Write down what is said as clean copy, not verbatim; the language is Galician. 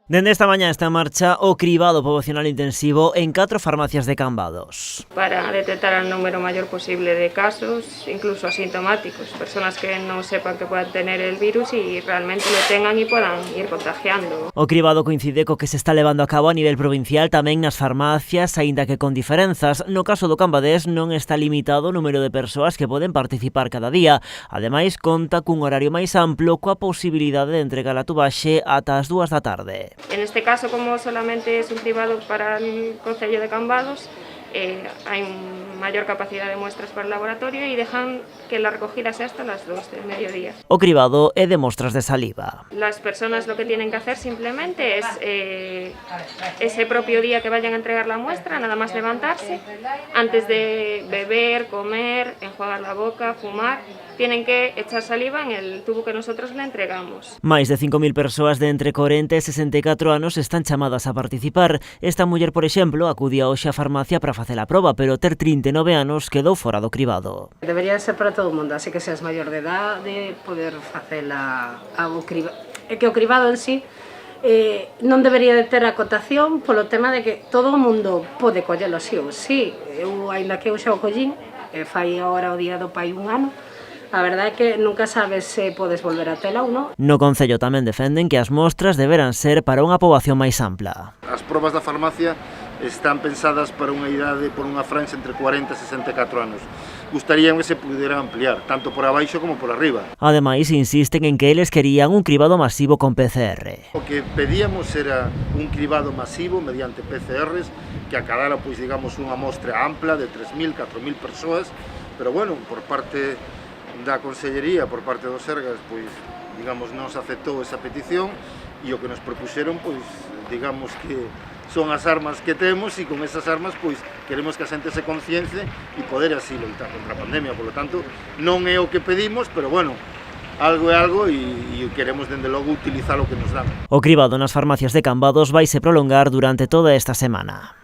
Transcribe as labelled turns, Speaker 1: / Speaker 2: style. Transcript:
Speaker 1: Dende esta mañá está en marcha o cribado poboacional intensivo en 4 farmacias de Cambados.
Speaker 2: Para detectar el número mayor posible de casos, incluso asintomáticos, personas que no sepan que puedan tener el virus y realmente lo tengan y puedan ir contagiando.
Speaker 1: O cribado coincide co que se está levando a cabo a nivel provincial tamén nas farmacias, aínda que con diferenzas. No caso do Cambadés non está limitado o número de persoas que poden participar cada día. Ademais, conta cun horario máis amplo coa posibilidade de entregar a tubaxe ata as 2 da tarde.
Speaker 2: En este caso, como solamente es un cribado para el concello de Cambados, hay mayor capacidad de muestras para el laboratorio y dejan que la recogida sea hasta las 2 del mediodía.
Speaker 1: O cribado é de mostras de saliva.
Speaker 2: Las personas lo que tienen que hacer simplemente es ese propio día que vayan a entregar la muestra, nada más levantarse, antes de beber, comer, enjuagar la boca, fumar, tienen que echar saliva en el tubo que nosotros le entregamos.
Speaker 1: Máis de 5.000 persoas de entre 40 e 64 anos están chamadas a participar. Esta muller, por exemplo, acudía hoxe á farmacia para facer a proba, pero ter 39 anos quedou fora do cribado.
Speaker 3: Debería ser para todo o mundo, así que seas maior de edade, poder facela ao cribado. É que o cribado en sí non debería de ter acotación polo tema de que todo o mundo pode collelo así ou sí. Eu, aínda que eu xa o collín, fai agora o día do pai un ano, a verdade é que nunca sabes se podes volver a tela ou non.
Speaker 1: No Concello tamén defenden que as mostras deberán ser para unha poboación máis ampla.
Speaker 4: As probas da farmacia están pensadas para unha idade, por unha franxa entre 40 e 64 anos. Gustaría que se pudera ampliar, tanto por abaixo como por arriba.
Speaker 1: Ademais, insisten en que eles querían un cribado masivo con PCR.
Speaker 4: O que pedíamos era un cribado masivo mediante PCRs que acadara, pois, digamos, unha mostra ampla de 3.000, 4.000 persoas, pero bueno, por parte da Consellería, por parte do Sergas, pois, digamos, non se aceptou esa petición e o que nos propuxeron, pois, digamos que son as armas que temos e con esas armas, pois, queremos que a xente se concience e poder así loitar contra a pandemia. Por lo tanto, non é o que pedimos, pero bueno, algo é algo e queremos, dende logo, utilizar o que nos dan.
Speaker 1: O cribado nas farmacias de Cambados vaise prolongar durante toda esta semana.